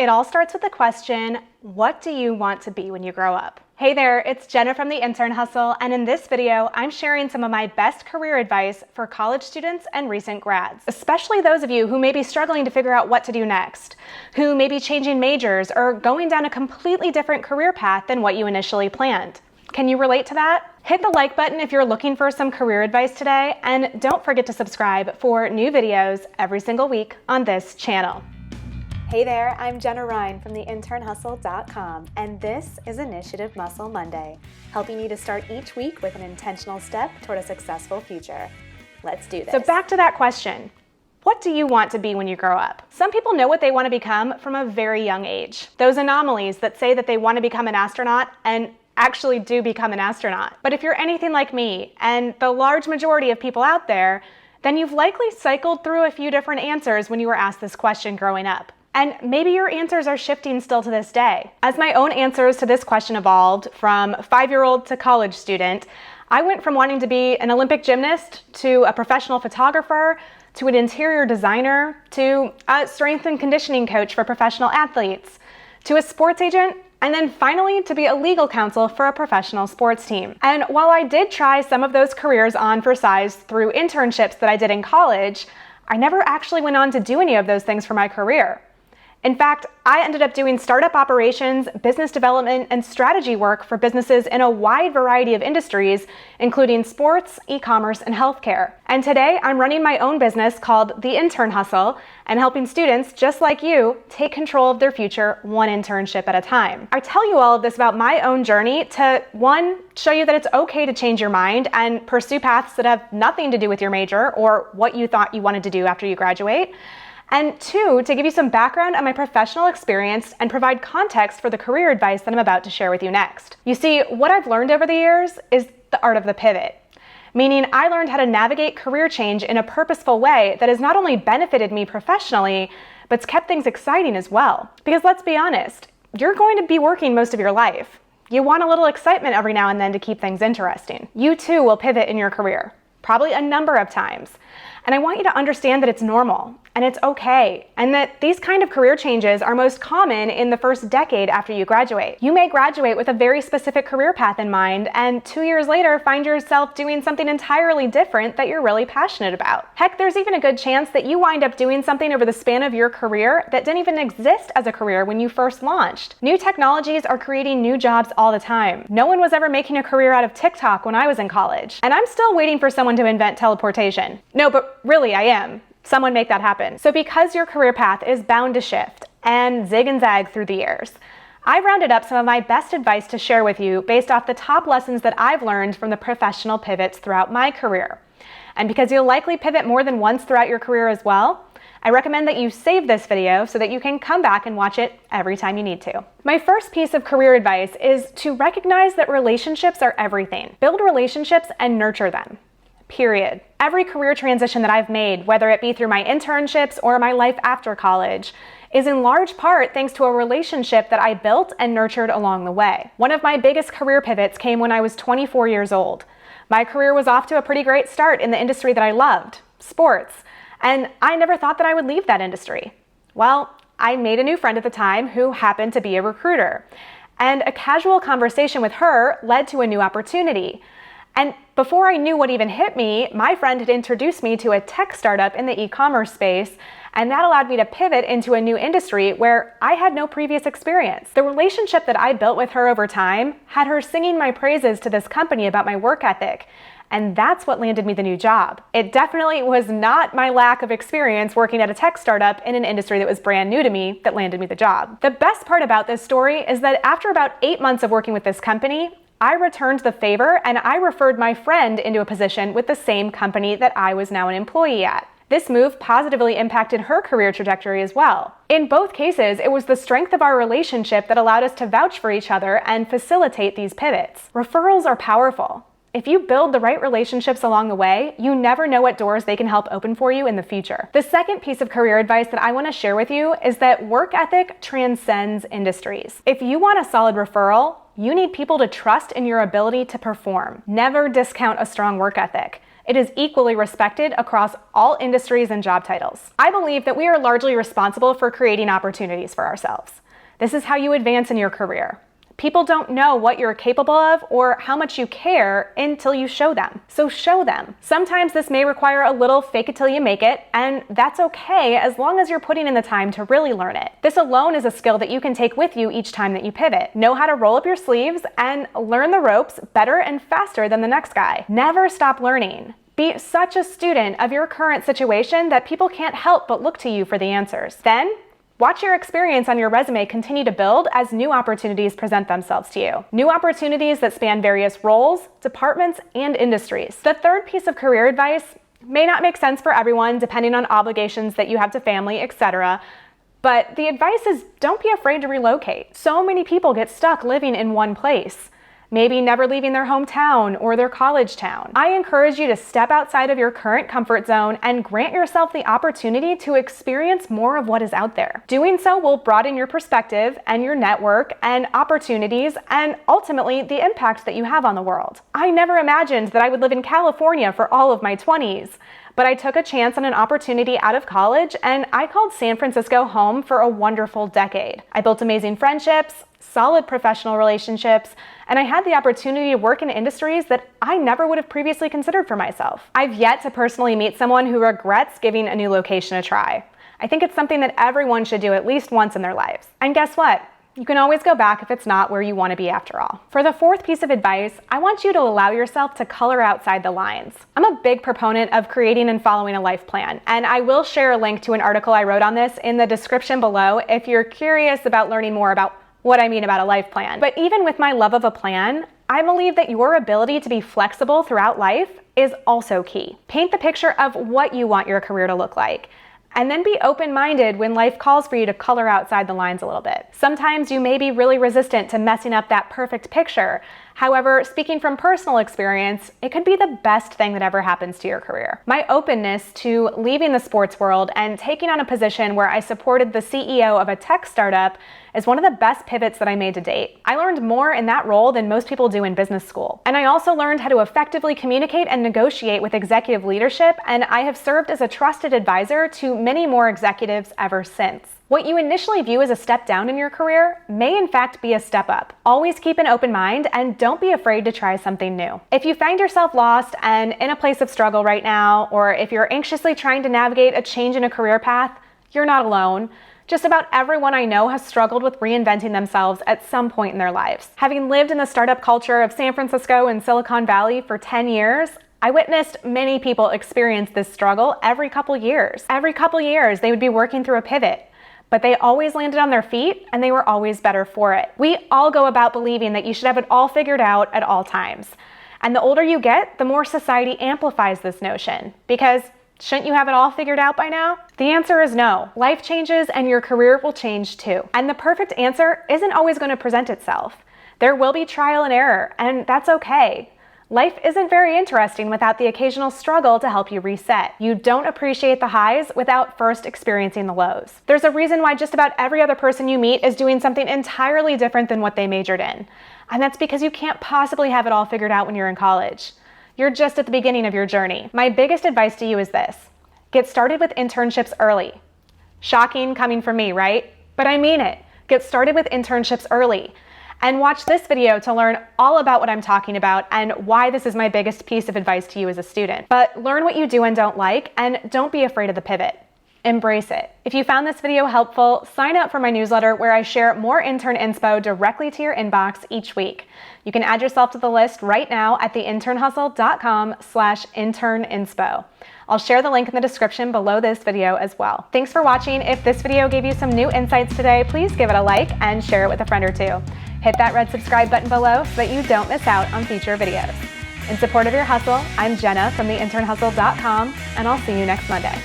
It all starts with the question, what do you want to be when you grow up? Hey there, it's Jenna from the Intern Hustle, and in this video, I'm sharing some of my best career advice for college students and recent grads, especially those of you who may be struggling to figure out what to do next, who may be changing majors or going down a completely different career path than what you initially planned. Can you relate to that? Hit the like button if you're looking for some career advice today, and don't forget to subscribe for new videos every single week on this channel. Hey there, I'm Jenna Ryan from the internhustle.com, and this is Initiative Muscle Monday, helping you to start each week with an intentional step toward a successful future. Let's do this. So back to that question. What do you want to be when you grow up? Some people know what they want to become from a very young age. Those anomalies that say that they want to become an astronaut and actually do become an astronaut. But if you're anything like me and the large majority of people out there, then you've likely cycled through a few different answers when you were asked this question growing up. And maybe your answers are shifting still to this day. As my own answers to this question evolved from 5-year-old to college student, I went from wanting to be an Olympic gymnast to a professional photographer to an interior designer to a strength and conditioning coach for professional athletes to a sports agent, and then finally to be a legal counsel for a professional sports team. And while I did try some of those careers on for size through internships that I did in college, I never actually went on to do any of those things for my career. In fact, I ended up doing startup operations, business development, and strategy work for businesses in a wide variety of industries, including sports, e-commerce, and healthcare. And today, I'm running my own business called The Intern Hustle and helping students just like you take control of their future one internship at a time. I tell you all of this about my own journey to, one, show you that it's okay to change your mind and pursue paths that have nothing to do with your major or what you thought you wanted to do after you graduate. And two, to give you some background on my professional experience and provide context for the career advice that I'm about to share with you next. You see, what I've learned over the years is the art of the pivot, meaning I learned how to navigate career change in a purposeful way that has not only benefited me professionally, but's kept things exciting as well. Because let's be honest, you're going to be working most of your life. You want a little excitement every now and then to keep things interesting. You too will pivot in your career, probably a number of times. And I want you to understand that it's normal and it's okay, and that these kind of career changes are most common in the first decade after you graduate. You may graduate with a very specific career path in mind, and 2 years later find yourself doing something entirely different that you're really passionate about. Heck, there's even a good chance that you wind up doing something over the span of your career that didn't even exist as a career when you first launched. New technologies are creating new jobs all the time. No one was ever making a career out of TikTok when I was in college, and I'm still waiting for someone to invent teleportation. No, but really I am. Someone make that happen. So because your career path is bound to shift and zig and zag through the years, I rounded up some of my best advice to share with you based off the top lessons that I've learned from the professional pivots throughout my career. And because you'll likely pivot more than once throughout your career as well, I recommend that you save this video so that you can come back and watch it every time you need to. My first piece of career advice is to recognize that relationships are everything. Build relationships and nurture them. Period. Every career transition that I've made, whether it be through my internships or my life after college, is in large part thanks to a relationship that I built and nurtured along the way. One of my biggest career pivots came when I was 24 years old. My career was off to a pretty great start in the industry that I loved, sports, and I never thought that I would leave that industry. Well, I made a new friend at the time who happened to be a recruiter, and a casual conversation with her led to a new opportunity. And before I knew what even hit me, my friend had introduced me to a tech startup in the e-commerce space, and that allowed me to pivot into a new industry where I had no previous experience. The relationship that I built with her over time had her singing my praises to this company about my work ethic, and that's what landed me the new job. It definitely was not my lack of experience working at a tech startup in an industry that was brand new to me that landed me the job. The best part about this story is that after about 8 months of working with this company, I returned the favor and I referred my friend into a position with the same company that I was now an employee at. This move positively impacted her career trajectory as well. In both cases, it was the strength of our relationship that allowed us to vouch for each other and facilitate these pivots. Referrals are powerful. If you build the right relationships along the way, you never know what doors they can help open for you in the future. The second piece of career advice that I want to share with you is that work ethic transcends industries. If you want a solid referral, you need people to trust in your ability to perform. Never discount a strong work ethic. It is equally respected across all industries and job titles. I believe that we are largely responsible for creating opportunities for ourselves. This is how you advance in your career. People don't know what you're capable of or how much you care until you show them. So show them. Sometimes this may require a little fake it till you make it, and that's okay as long as you're putting in the time to really learn it. This alone is a skill that you can take with you each time that you pivot. Know how to roll up your sleeves and learn the ropes better and faster than the next guy. Never stop learning. Be such a student of your current situation that people can't help but look to you for the answers. Then, watch your experience on your resume continue to build as new opportunities present themselves to you. New opportunities that span various roles, departments, and industries. The third piece of career advice may not make sense for everyone depending on obligations that you have to family, etc. But the advice is don't be afraid to relocate. So many people get stuck living in one place, maybe never leaving their hometown or their college town. I encourage you to step outside of your current comfort zone and grant yourself the opportunity to experience more of what is out there. Doing so will broaden your perspective and your network and opportunities and ultimately the impact that you have on the world. I never imagined that I would live in California for all of my 20s. But I took a chance on an opportunity out of college and I called San Francisco home for a wonderful decade. I built amazing friendships, solid professional relationships, and I had the opportunity to work in industries that I never would have previously considered for myself. I've yet to personally meet someone who regrets giving a new location a try. I think it's something that everyone should do at least once in their lives. And guess what? You can always go back if it's not where you want to be after all. For the fourth piece of advice, I want you to allow yourself to color outside the lines. I'm a big proponent of creating and following a life plan, and I will share a link to an article I wrote on this in the description below if you're curious about learning more about what I mean about a life plan. But even with my love of a plan, I believe that your ability to be flexible throughout life is also key. Paint the picture of what you want your career to look like. And then be open-minded when life calls for you to color outside the lines a little bit. Sometimes you may be really resistant to messing up that perfect picture. However, speaking from personal experience, it could be the best thing that ever happens to your career. My openness to leaving the sports world and taking on a position where I supported the CEO of a tech startup is one of the best pivots that I made to date. I learned more in that role than most people do in business school. And I also learned how to effectively communicate and negotiate with executive leadership, and I have served as a trusted advisor to many more executives ever since. What you initially view as a step down in your career may in fact be a step up. Always keep an open mind and don't be afraid to try something new. If you find yourself lost and in a place of struggle right now, or if you're anxiously trying to navigate a change in a career path, you're not alone. Just about everyone I know has struggled with reinventing themselves at some point in their lives. Having lived in the startup culture of San Francisco and Silicon Valley for 10 years, I witnessed many people experience this struggle every couple years. Every couple years, they would be working through a pivot, but they always landed on their feet and they were always better for it. We all go about believing that you should have it all figured out at all times. And the older you get, the more society amplifies this notion. Because shouldn't you have it all figured out by now? The answer is no. Life changes and your career will change too. And the perfect answer isn't always going to present itself. There will be trial and error, and that's okay. Life isn't very interesting without the occasional struggle to help you reset. You don't appreciate the highs without first experiencing the lows. There's a reason why just about every other person you meet is doing something entirely different than what they majored in. And that's because you can't possibly have it all figured out when you're in college. You're just at the beginning of your journey. My biggest advice to you is this: get started with internships early. Shocking coming from me, right? But I mean it. Get started with internships early. And watch this video to learn all about what I'm talking about and why this is my biggest piece of advice to you as a student. But learn what you do and don't like, and don't be afraid of the pivot. Embrace it. If you found this video helpful, sign up for my newsletter where I share more intern inspo directly to your inbox each week. You can add yourself to the list right now at theinternhustle.com/interninspo. I'll share the link in the description below this video as well. Thanks for watching. If this video gave you some new insights today, please give it a like and share it with a friend or two. Hit that red subscribe button below so that you don't miss out on future videos. In support of your hustle, I'm Jenna from theinternhustle.com, and I'll see you next Monday.